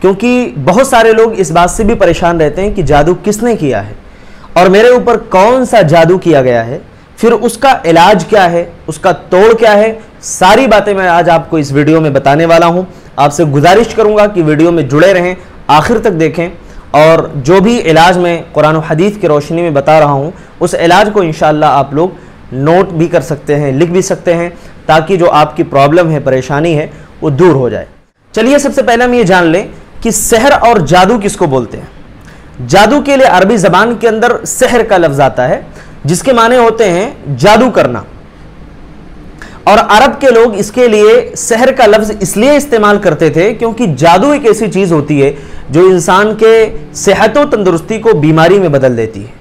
क्योंकि बहुत सारे लोग इस बात से भी परेशान रहते हैं कि जादू किसने किया है और मेरे ऊपर कौन सा जादू किया गया है, फिर उसका इलाज क्या है, उसका तोड़ क्या है। सारी बातें मैं आज आपको इस वीडियो में बताने वाला हूं। आपसे गुजारिश करूंगा कि वीडियो में जुड़े रहें, आखिर तक देखें और जो भी इलाज मैं कुरान और हदीस की रोशनी में बता रहा हूं उस इलाज को इंशाअल्लाह आप लोग नोट भी कर सकते हैं, लिख भी सकते हैं, ताकि जो आपकी प्रॉब्लम है, परेशानी है, वो दूर हो जाए। चलिए सबसे पहले हम ये जान लें कि सहर और जादू किसको बोलते हैं। जादू के लिए अरबी ज़बान के अंदर सहर का लफ्ज़ आता है जिसके माने होते हैं जादू करना, और अरब के लोग इसके लिए सहर का लफ्ज़ इसलिए इस्तेमाल करते थे क्योंकि जादू एक ऐसी चीज़ होती है जो इंसान के सेहत व तंदुरुस्ती को बीमारी में बदल देती है।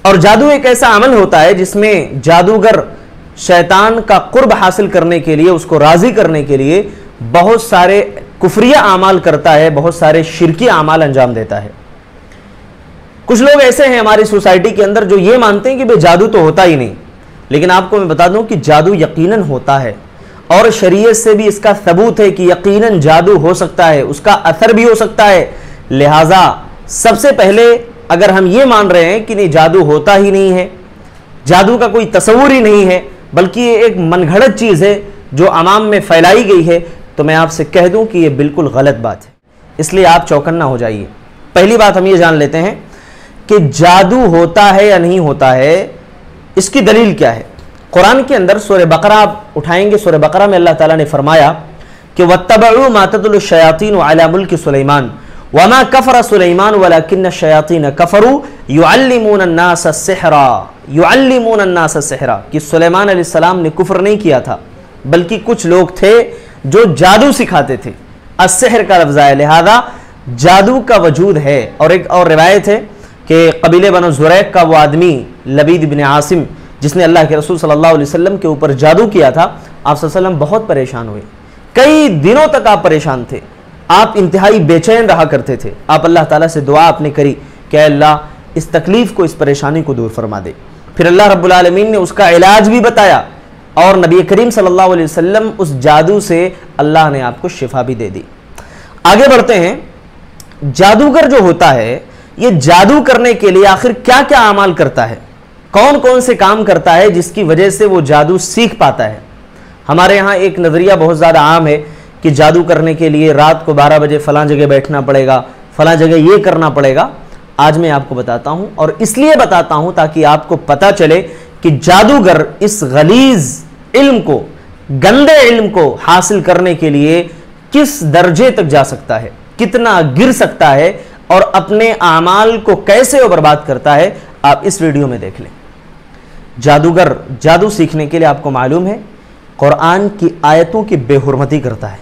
और जादू एक ऐसा अमल होता है जिसमें जादूगर शैतान का कुर्ब हासिल करने के लिए, उसको राज़ी करने के लिए बहुत सारे कुफरिया आमाल करता है, बहुत सारे शिरकी आमाल अंजाम देता है। कुछ लोग ऐसे हैं हमारी सोसाइटी के अंदर जो ये मानते हैं कि भाई जादू तो होता ही नहीं, लेकिन आपको मैं बता दूं कि जादू यकीनन होता है और शरीयत से भी इसका सबूत है कि यकीनन जादू हो सकता है, उसका असर भी हो सकता है। लिहाजा सबसे पहले अगर हम ये मान रहे हैं कि नहीं जादू होता ही नहीं है, जादू का कोई तस्वुर ही नहीं है, बल्कि ये एक मनगढ़ंत चीज़ है जो अवाम में फैलाई गई है, तो मैं आपसे कह दूं कि ये बिल्कुल गलत बात है। इसलिए आप चौकन्ना हो जाइए। पहली बात हम ये जान लेते हैं कि जादू होता है या नहीं होता है, इसकी दलील क्या है। कुरान के अंदर सूरह बकरा आप उठाएंगे, सूरह बकरा में अल्लाह ताला ने फरमाया कि वत्तबउ मा ततलु शयातीन अला मुल्क सुलैमान वमा कफर सुलैमान वलाकिन्न शयातीन कफरू युअल्लिमून अन्नास अस्सिहरा, युअल्लिमून अन्नास अस्सिहरा, कि सुलैमान अलैहिस्सलाम ने कुफ्र नहीं किया था बल्कि कुछ लोग थे जो जादू सिखाते थे। अस्सिहर का लफ्ज़ है, लिहाजा जादू का वजूद है। और एक और रिवायत है कि कबीले बनो ज़ुरैक का वो आदमी लबीद बिन आसिम जिसने अल्लाह के रसूल सल्लल्लाहु अलैहि वसल्लम के ऊपर जादू किया था, आप सल्लल्लाहु अलैहि वसल्लम बहुत परेशान हुए। कई दिनों तक आप परेशान थे, आप इंतहाई बेचैन रहा करते थे। आप अल्लाह ताला से दुआ आपने करी कि अल्लाह इस तकलीफ को, इस परेशानी को दूर फरमा दे। फिर अल्लाह रब्बुल आलमीन ने उसका इलाज भी बताया और नबी करीम सल्लल्लाहु अलैहि वसल्लम उस जादू से अल्लाह ने आपको शिफा भी दे दी। आगे बढ़ते हैं। जादूगर जो होता है ये जादू करने के लिए आखिर क्या क्या अमाल करता है, कौन कौन से काम करता है जिसकी वजह से वो जादू सीख पाता है। हमारे यहाँ एक नज़रिया बहुत ज़्यादा आम है कि जादू करने के लिए रात को 12 बजे फलां जगह बैठना पड़ेगा, फलां जगह ये करना पड़ेगा। आज मैं आपको बताता हूँ, और इसलिए बताता हूँ ताकि आपको पता चले कि जादूगर इस गलीज इल्म को, गंदे इल्म को हासिल करने के लिए किस दर्जे तक जा सकता है, कितना गिर सकता है और अपने आमाल को कैसे वो बर्बाद करता है। आप इस वीडियो में देख लें। जादूगर जादू सीखने के लिए आपको मालूम है कुरान की आयतों की बेहुरमती करता है,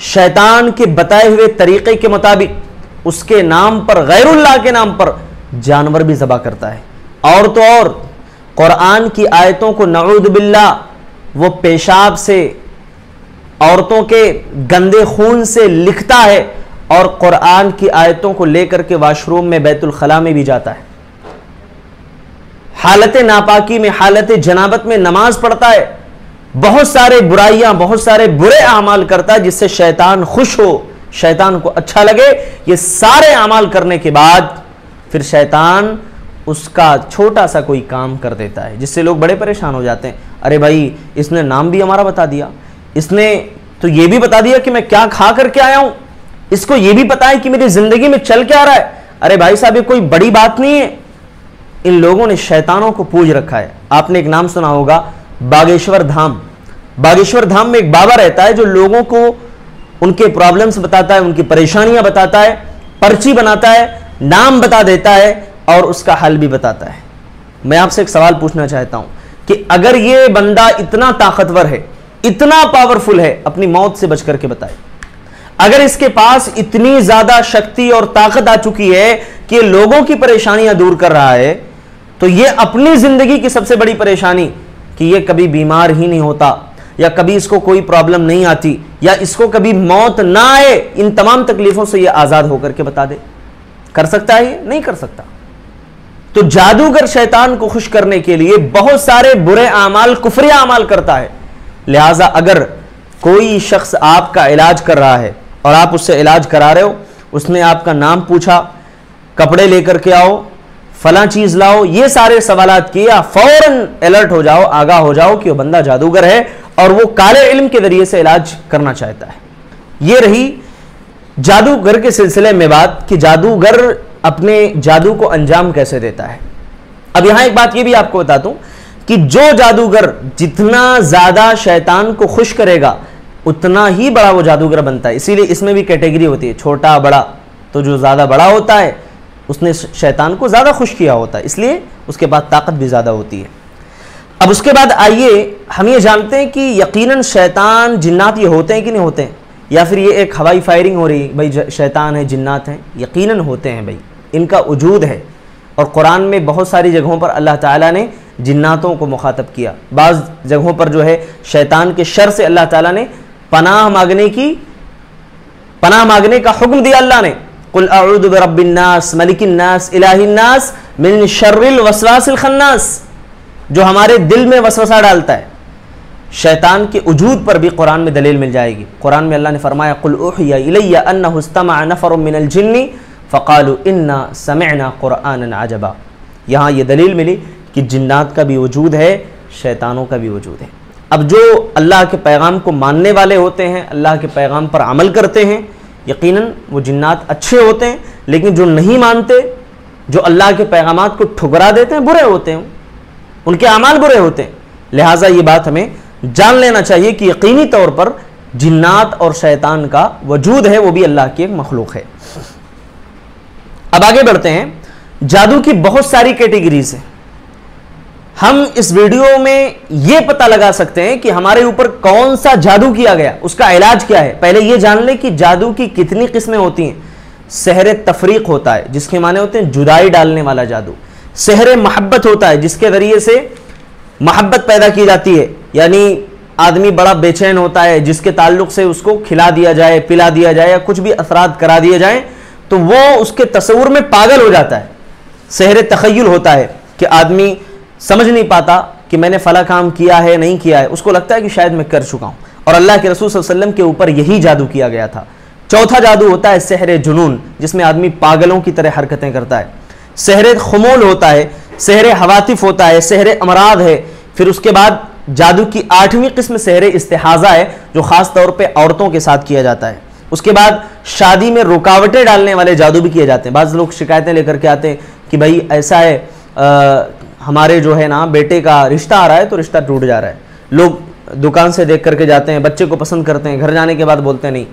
शैतान के बताए हुए तरीके के मुताबिक उसके नाम पर, गैरुल्लाह के नाम पर जानवर भी ज़बा करता है। और तो और कुरान की आयतों को नऊज़ बिल्लाह वो पेशाब से, औरतों के गंदे खून से लिखता है और कुरान की आयतों को लेकर के वाशरूम में, बैतुल खला में भी जाता है। हालत नापाकी में, हालत जनाबत में नमाज पढ़ता है, बहुत सारे बुराइयां, बहुत सारे बुरे अमाल करता है जिससे शैतान खुश हो, शैतान को अच्छा लगे। ये सारे अमाल करने के बाद फिर शैतान उसका छोटा सा कोई काम कर देता है जिससे लोग बड़े परेशान हो जाते हैं। अरे भाई इसने नाम भी हमारा बता दिया, इसने तो ये भी बता दिया कि मैं क्या खा करके आया हूं, इसको ये भी पता है कि मेरी जिंदगी में चल क्या रहा है। अरे भाई साहब ये कोई बड़ी बात नहीं है। इन लोगों ने शैतानों को पूज रखा है। आपने एक नाम सुना होगा, बागेश्वर धाम। बागेश्वर धाम में एक बाबा रहता है जो लोगों को उनके प्रॉब्लम्स बताता है, उनकी परेशानियां बताता है, पर्ची बनाता है, नाम बता देता है और उसका हल भी बताता है। मैं आपसे एक सवाल पूछना चाहता हूं कि अगर ये बंदा इतना ताकतवर है, इतना पावरफुल है, अपनी मौत से बच करके बताए। अगर इसके पास इतनी ज्यादा शक्ति और ताकत आ चुकी है कि लोगों की परेशानियां दूर कर रहा है, तो ये अपनी जिंदगी की सबसे बड़ी परेशानी कि ये कभी बीमार ही नहीं होता, या कभी इसको कोई प्रॉब्लम नहीं आती, या इसको कभी मौत ना आए, इन तमाम तकलीफों से ये आजाद होकर के बता दे। कर सकता है? ये नहीं कर सकता। तो जादूगर शैतान को खुश करने के लिए बहुत सारे बुरे आमाल, कुफरी आमाल करता है। लिहाजा अगर कोई शख्स आपका इलाज कर रहा है और आप उससे इलाज करा रहे हो उसने आपका नाम पूछा, कपड़े लेकर के आओ, फला चीज लाओ, ये सारे सवालात किए, आप फौरन अलर्ट हो जाओ, आगाह हो जाओ कि वो बंदा जादूगर है और वो काले इल्म के जरिए से इलाज करना चाहता है। ये रही जादूगर के सिलसिले में बात कि जादूगर अपने जादू को अंजाम कैसे देता है। अब यहां एक बात ये भी आपको बता दूं कि जो जादूगर जितना ज्यादा शैतान को खुश करेगा उतना ही बड़ा वो जादूगर बनता है। इसीलिए इसमें भी कैटेगरी होती है, छोटा बड़ा। तो जो ज्यादा बड़ा होता है उसने शैतान को ज्यादा खुश किया होता है, इसलिए उसके बाद ताकत भी ज्यादा होती है। अब उसके बाद आइए हम ये जानते हैं कि यकीनन शैतान जिन्नात ये होते हैं कि नहीं होते हैं, या फिर ये एक हवाई फायरिंग हो रही भाई शैतान है जिन्नात हैं। यकीनन होते हैं भाई, इनका वजूद है। और कुरान में बहुत सारी जगहों पर अल्लाह ताला ने जिन्नातों को मुखातब किया। बाज़ जगहों पर जो है शैतान के शर से अल्लाह ताला ने पनाह मांगने का हुक्म दिया। अल्लाह ने कुल अऊज़ु बिरब्बिन्नास मलिकिन्नास इलाहिन्नास मिन शर्रिल वसवासिल खन्नास, जो हमारे दिल में वसवसा डालता है। शैतान के वजूद पर भी कुरान में दलील मिल जाएगी। कुरान में अल्लाह ने फरमाया कुल उहिया इलैया अन्नहु इस्तमअ नफरुम मिनल जिन्नि फ़क़ालू इन्ना समिअना क़ुरआनन अजबा। यहाँ ये दलील मिली कि जिन्नात का भी वजूद है, शैतानों का भी वजूद है। अब जो अल्लाह के पैगाम को मानने वाले होते हैं, अल्लाह के पैगाम पर अमल करते हैं, यकीनन वो जिन्नात अच्छे होते हैं। लेकिन जो नहीं मानते, जो अल्लाह के पैगामात को ठुकरा देते हैं, बुरे होते हैं, उनके अमाल बुरे होते हैं। लिहाजा ये बात हमें जान लेना चाहिए कि यकीनी तौर पर जिन्नात और शैतान का वजूद है, वो भी अल्लाह की एक मखलूक है। अब आगे बढ़ते हैं। जादू की बहुत सारी कैटेगरीज हैं। हम इस वीडियो में यह पता लगा सकते हैं कि हमारे ऊपर कौन सा जादू किया गया, उसका इलाज क्या है। पहले यह जान लें कि जादू की कितनी किस्में होती हैं। सहरे तफरीक होता है, जिसके माने होते हैं जुदाई डालने वाला जादू। सहरे मोहब्बत होता है, जिसके जरिए से मोहब्बत पैदा की जाती है, यानी आदमी बड़ा बेचैन होता है, जिसके ताल्लुक से उसको खिला दिया जाए, पिला दिया जाए या कुछ भी असरात करा दिए जाए तो वो उसके तस्वुर में पागल हो जाता है। सहरे तखय्युल होता है कि आदमी समझ नहीं पाता कि मैंने फला काम किया है नहीं किया है, उसको लगता है कि शायद मैं कर चुका हूं। और अल्लाह के रसूल सल्लल्लाहु अलैहि वसल्लम के ऊपर यही जादू किया गया था। चौथा जादू होता है सहरे जुनून, जिसमें आदमी पागलों की तरह हरकतें करता है। सहरे खुमूल होता है, सहरे हवातिफ होता है, सहरे अमराद है। फिर उसके बाद जादू की 8वीं किस्म सहरे इस्तिहाजा है, जो खास तौर पे औरतों के साथ किया जाता है। उसके बाद शादी में रुकावटें डालने वाले जादू भी किए जाते हैं। बाज़ लोग शिकायतें लेकर के आते हैं कि भाई ऐसा है, हमारे जो है ना बेटे का रिश्ता आ रहा है तो रिश्ता टूट जा रहा है। लोग दुकान से देख करके जाते हैं, बच्चे को पसंद करते हैं, घर जाने के बाद बोलते हैं नहीं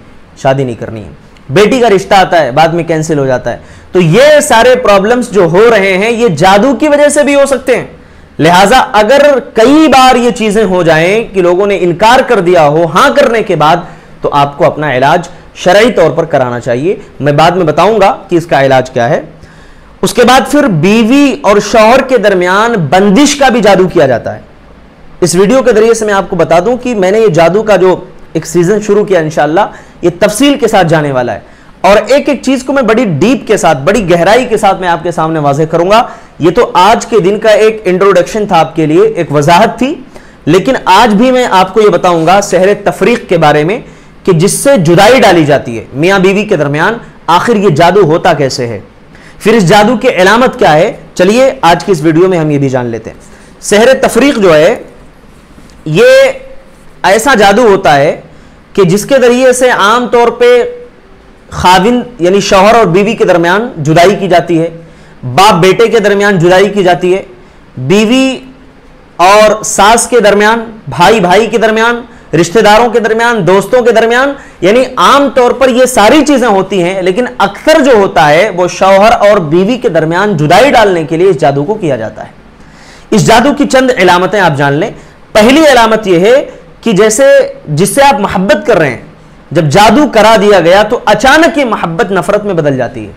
शादी नहीं करनी है। बेटी का रिश्ता आता है, बाद में कैंसिल हो जाता है। तो ये सारे प्रॉब्लम्स जो हो रहे हैं ये जादू की वजह से भी हो सकते हैं। लिहाजा अगर कई बार ये चीजें हो जाएं कि लोगों ने इनकार कर दिया हो हां करने के बाद, तो आपको अपना इलाज शरई तौर पर कराना चाहिए। मैं बाद में बताऊंगा कि इसका इलाज क्या है। उसके बाद फिर बीवी और शौहर के दरमियान बंदिश का भी जादू किया जाता है। इस वीडियो के जरिए से मैं आपको बता दूं कि मैंने ये जादू का जो एक सीजन शुरू किया, इंशाअल्लाह ये तफसील के साथ जाने वाला है और एक एक चीज को मैं बड़ी डीप के साथ, बड़ी गहराई के साथ मैं आपके सामने वाज़ेह करूंगा। ये तो आज के दिन का एक इंट्रोडक्शन था आपके लिए, एक वजाहत थी, लेकिन आज भी मैं आपको ये बताऊंगा सहरे तफरीक के बारे में कि जिससे जुदाई डाली जाती है मियां बीवी के दरमियान, आखिर ये जादू होता कैसे है, फिर इस जादू की अलामत क्या है। चलिए आज की इस वीडियो में हम ये भी जान लेते हैं। सहरे तफरीक जो है ये ऐसा जादू होता है कि जिसके जरिए से आमतौर पे खाविन यानी शौहर और बीवी के दरमियान जुदाई की जाती है, बाप बेटे के दरमियान जुदाई की जाती है, बीवी और सास के दरमियान, भाई भाई के दरमियान, रिश्तेदारों के दरमियान, दोस्तों के दरमियान, यानी आम तौर पर ये सारी चीजें होती हैं। लेकिन अक्सर जो होता है वो शौहर और बीवी के दरमियान जुदाई डालने के लिए इस जादू को किया जाता है। इस जादू की चंद इलामतें आप जान लें। पहली इलामत यह है कि जैसे जिससे आप मोहब्बत कर रहे हैं, जब जादू करा दिया गया तो अचानक ये मोहब्बत नफरत में बदल जाती है।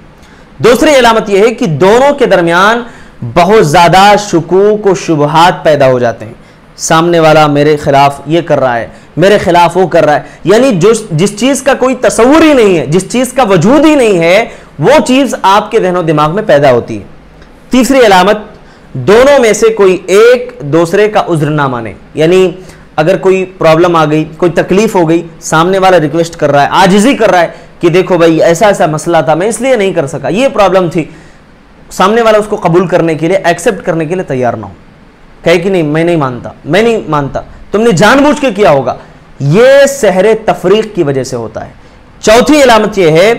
दूसरी इलामत यह है कि दोनों के दरमियान बहुत ज्यादा शुकूक और शुबहात पैदा हो जाते हैं। सामने वाला मेरे खिलाफ ये कर रहा है, मेरे खिलाफ वो कर रहा है, यानी जिस चीज का कोई तस्वुर ही नहीं है, जिस चीज का वजूद ही नहीं है, वो चीज आपके ज़हन दिमाग में पैदा होती है। तीसरी अलामत, दोनों में से कोई एक दूसरे का उज्र ना माने, यानी अगर कोई प्रॉब्लम आ गई, कोई तकलीफ हो गई, सामने वाला रिक्वेस्ट कर रहा है, आजिज़ी कर रहा है कि देखो भाई ऐसा ऐसा मसला था, मैं इसलिए नहीं कर सका, ये प्रॉब्लम थी, सामने वाला उसको कबूल करने के लिए, एक्सेप्ट करने के लिए तैयार ना हो, कहे कि नहीं मैं नहीं मानता, मैं नहीं मानता, तुमने जानबूझ के किया होगा, यह सहरे तफरीक की वजह से होता है। चौथी अलामत यह है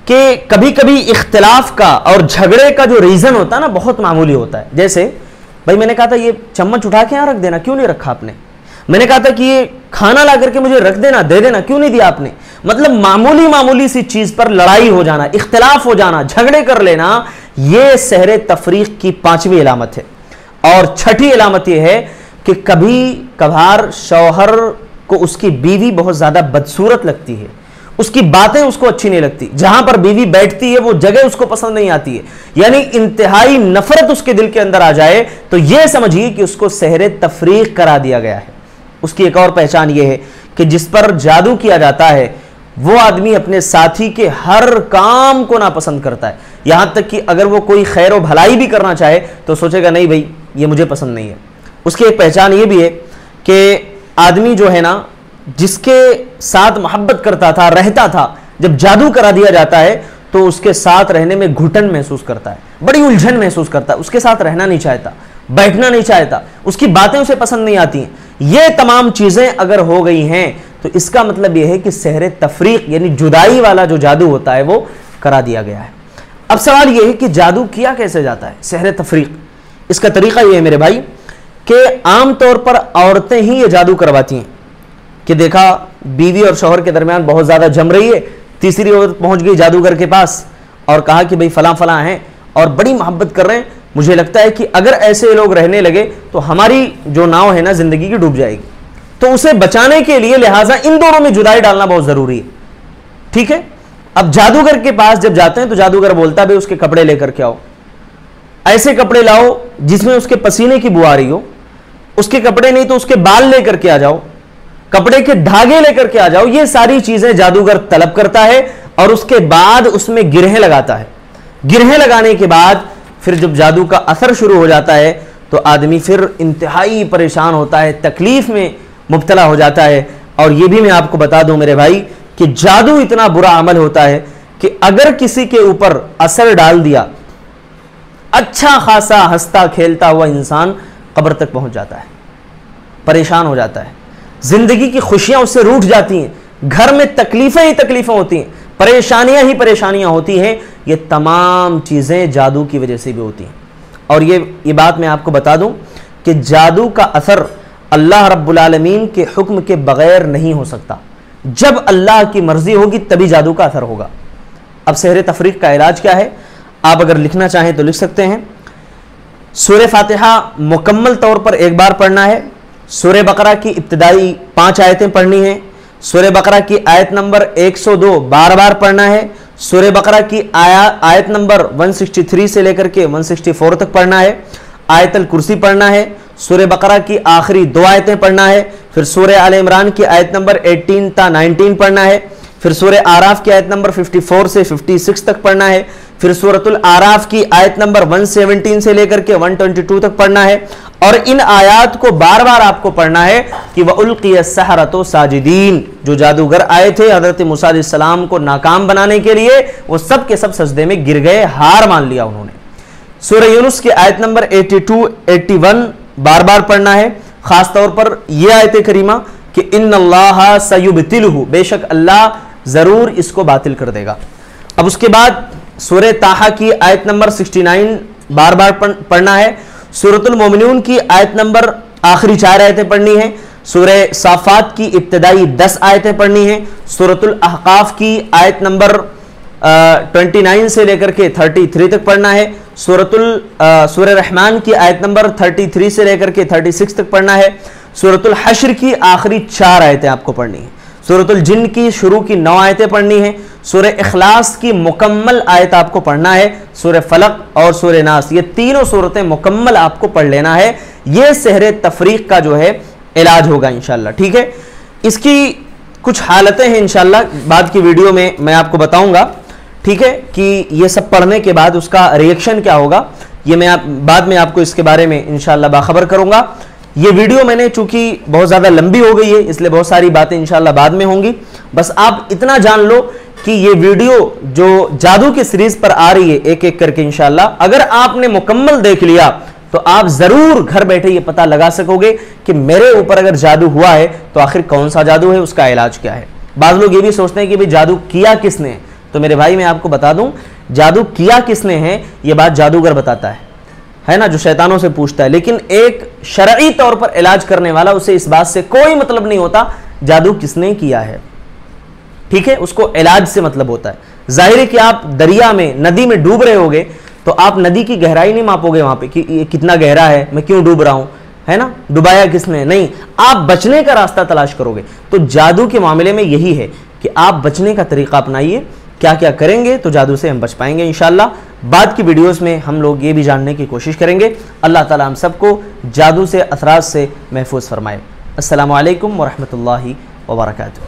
कि कभी कभी इख्तिलाफ का और झगड़े का जो रीजन होता है ना बहुत मामूली होता है। जैसे भाई मैंने कहा था ये चम्मच उठा के यहां रख देना, क्यों नहीं रखा आपने? मैंने कहा था कि ये खाना ला करके मुझे रख देना, दे देना, क्यों नहीं दिया आपने? मतलब मामूली मामूली सी चीज पर लड़ाई हो जाना, इख्तिलाफ हो जाना, झगड़े कर लेना, यह सहरे तफरीक की पांचवी अलामत है। और छठी अलामत यह है कि कभी कभार शौहर को उसकी बीवी बहुत ज्यादा बदसूरत लगती है, उसकी बातें उसको अच्छी नहीं लगती, जहां पर बीवी बैठती है वो जगह उसको पसंद नहीं आती है, यानी इंतहाई नफरत उसके दिल के अंदर आ जाए, तो यह समझिए कि उसको सहरे तफरीक करा दिया गया है। उसकी एक और पहचान यह है कि जिस पर जादू किया जाता है वो आदमी अपने साथी के हर काम को नापसंद करता है, यहां तक कि अगर वो कोई खैर और भलाई भी करना चाहे तो सोचेगा नहीं भाई ये मुझे पसंद नहीं है। उसकी एक पहचान ये भी है कि आदमी जो है ना जिसके साथ मोहब्बत करता था, रहता था, जब जादू करा दिया जाता है तो उसके साथ रहने में घुटन महसूस करता है, बड़ी उलझन महसूस करता है, उसके साथ रहना नहीं चाहता, बैठना नहीं चाहता, उसकी बातें उसे पसंद नहीं आती हैं। ये तमाम चीजें अगर हो गई हैं तो इसका मतलब यह है कि सहरे तफरीक यानी जुदाई वाला जो जादू होता है वो करा दिया गया है। अब सवाल यह है कि जादू किया कैसे जाता है, सहरे तफरीक? इसका तरीका यह है मेरे भाई कि आमतौर पर औरतें ही ये जादू करवाती हैं कि देखा बीवी और शौहर के दरमियान बहुत ज्यादा जम रही है, तीसरी औरत पहुंच गई जादूगर के पास और कहा कि भाई फलां फलां हैं और बड़ी मोहब्बत कर रहे हैं, मुझे लगता है कि अगर ऐसे लोग रहने लगे तो हमारी जो नाव है ना जिंदगी की डूब जाएगी, तो उसे बचाने के लिए लिहाजा इन दोनों में जुदाई डालना बहुत जरूरी है। ठीक है, अब जादूगर के पास जब जाते हैं तो जादूगर बोलता है भाई उसके कपड़े लेकर के आओ, ऐसे कपड़े लाओ जिसमें उसके पसीने की बू आ रही हो, उसके कपड़े नहीं तो उसके बाल लेकर के आ जाओ, कपड़े के धागे लेकर के आ जाओ। ये सारी चीजें जादूगर तलब करता है और उसके बाद उसमें गिरहें लगाता है। गिरहें लगाने के बाद फिर जब जादू का असर शुरू हो जाता है तो आदमी फिर इंतहाई परेशान होता है, तकलीफ में मुब्तला हो जाता है। और यह भी मैं आपको बता दूं मेरे भाई कि जादू इतना बुरा अमल होता है कि अगर किसी के ऊपर असर डाल दिया, अच्छा खासा हंसता खेलता हुआ इंसान कब्र तक पहुंच जाता है, परेशान हो जाता है, जिंदगी की खुशियां उससे रूठ जाती हैं, घर में तकलीफें ही तकलीफें होती हैं, परेशानियां ही परेशानियां होती हैं। ये तमाम चीजें जादू की वजह से भी होती हैं। और ये बात मैं आपको बता दूं कि जादू का असर अल्लाह रब्बुल आलमीन के हुक्म के बगैर नहीं हो सकता। जब अल्लाह की मर्जी होगी तभी जादू का असर होगा। अब सहरे तफरीक का इलाज क्या है, आप अगर लिखना चाहें तो लिख सकते हैं। सूरह फातिहा मुकम्मल तौर पर एक बार पढ़ना है। सूरह बकरा की इब्तिदाई 5 आयतें पढ़नी है। सूरह बकरा की आयत नंबर 102 बार बार पढ़ना है। सूरह बकरा की आयत नंबर 163 से लेकर के 164 तक पढ़ना है। आयतल कुर्सी पढ़ना है। सूरह बकरा की आखिरी 2 आयतें पढ़ना है। फिर सूरह आले इमरान की आयत नंबर 18 ता 19 पढ़ना है। फिर सूरह आराफ की आयत नंबर 54 से 56 तक पढ़ना है। फिर सूरतुल आराफ की आयत नंबर 117 से लेकर के 122 तक पढ़ना है। और इन आयात को बार बार आपको पढ़ना है कि वह उल्किया सहरतो साजिदीन, जो जादूगर आए थे हजरत मूसा अलैहिस्सलाम को नाकाम बनाने के लिए, वो सब के सब सजदे में गिर गए, हार मान लिया उन्होंने। सूरह यूनुस की आयत नंबर 82-81 बार बार पढ़ना है। खास तौर पर यह आयत करीमा कि इन्नल्लाह सयुबतिलहु, बेशक अल्लाह जरूर इसको बातिल कर देगा। अब उसके बाद सूरह ताहा की आयत नंबर 69 बार बार पढ़ना है। सूरतुल मोमिनून की आयत नंबर आखिरी 4 आयतें पढ़नी है। सूरह साफात की इब्तिदाई 10 आयतें पढ़नी है। सूरतुल अहकाफ की आयत नंबर 29 से लेकर के 33 तक पढ़ना है। सूरह रहमान की आयत नंबर 33 से लेकर के 36 तक पढ़ना है। सूरतुल हश्र की आखिरी 4 आयतें आपको पढ़नी है। सूरतुल जिन की शुरू की 9 आयतें पढ़नी है। सूरह इखलास की मुकम्मल आयत आपको पढ़ना है। सूरह फलक और सूरह नास, ये तीनों सूरतें मुकम्मल आपको पढ़ लेना है। ये सहरे तफरीक का जो है इलाज होगा इंशाल्लाह। ठीक है, इसकी कुछ हालतें हैं इंशाल्लाह बाद की वीडियो में मैं आपको बताऊंगा। ठीक है, कि ये सब पढ़ने के बाद उसका रिएक्शन क्या होगा, ये मैं बाद में आपको इसके बारे में इंशाल्लाह बाखबर करूंगा। ये वीडियो मैंने चूंकि बहुत ज़्यादा लंबी हो गई है, इसलिए बहुत सारी बातें इंशाल्लाह बाद में होंगी। बस आप इतना जान लो कि ये वीडियो जो जादू की सीरीज पर आ रही है एक एक करके इंशाल्लाह, अगर आपने मुकम्मल देख लिया तो आप जरूर घर बैठे ये पता लगा सकोगे कि मेरे ऊपर अगर जादू हुआ है तो आखिर कौन सा जादू है, उसका इलाज क्या है। बाज़ लोग ये भी सोचते हैं कि भाई जादू किया किसने, तो मेरे भाई मैं आपको बता दूं, जादू किया किसने है ये बात जादूगर बताता है ना, जो शैतानों से पूछता है। लेकिन एक शरई तौर पर इलाज करने वाला, उसे इस बात से कोई मतलब नहीं होता जादू किसने किया है, ठीक है, उसको इलाज से मतलब होता है। जाहिर है कि आप दरिया में, नदी में डूब रहे होगे तो आप नदी की गहराई नहीं मापोगे वहां पे कि ये कितना गहरा है, मैं क्यों डूब रहा हूं, है ना, डुबाया किसने, नहीं, आप बचने का रास्ता तलाश करोगे। तो जादू के मामले में यही है कि आप बचने का तरीका अपनाइए, क्या क्या करेंगे तो जादू से हम बच पाएंगे इंशाल्लाह। बाद की वीडियोस में हम लोग ये भी जानने की कोशिश करेंगे। अल्लाह ताला हम सबको जादू से, असरात से महफूज फरमाए। अस्सलामु अलैकुम वरहमतुल्लाहि वबरकातुहू।